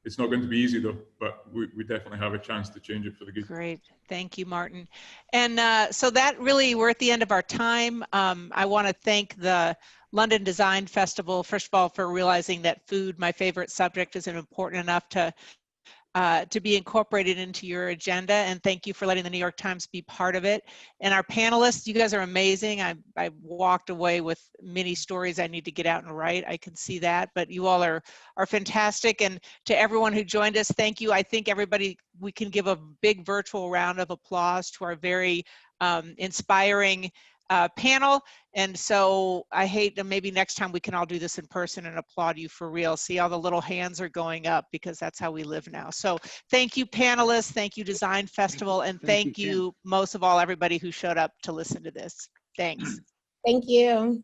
it's not going to be easy though, but we definitely have a chance to change it for the good. Great. Thank you, Martin. And so that really, we're at the end of our time. I want to thank the London Design Festival, first of all, for realizing that food, my favorite subject, isn't important enough to be incorporated into your agenda. And thank you for letting the New York Times be part of it. And our panelists, you guys are amazing. I walked away with many stories I need to get out and write. I can see that, but you all are fantastic. And to everyone who joined us, thank you. I think everybody, we can give a big virtual round of applause to our very inspiring panel. And so I hate that maybe next time we can all do this in person and applaud you for real. See, all the little hands are going up because that's how we live now. So thank you, panelists. Thank you, Design Festival. And thank you most of all, everybody who showed up to listen to this. Thanks. Thank you.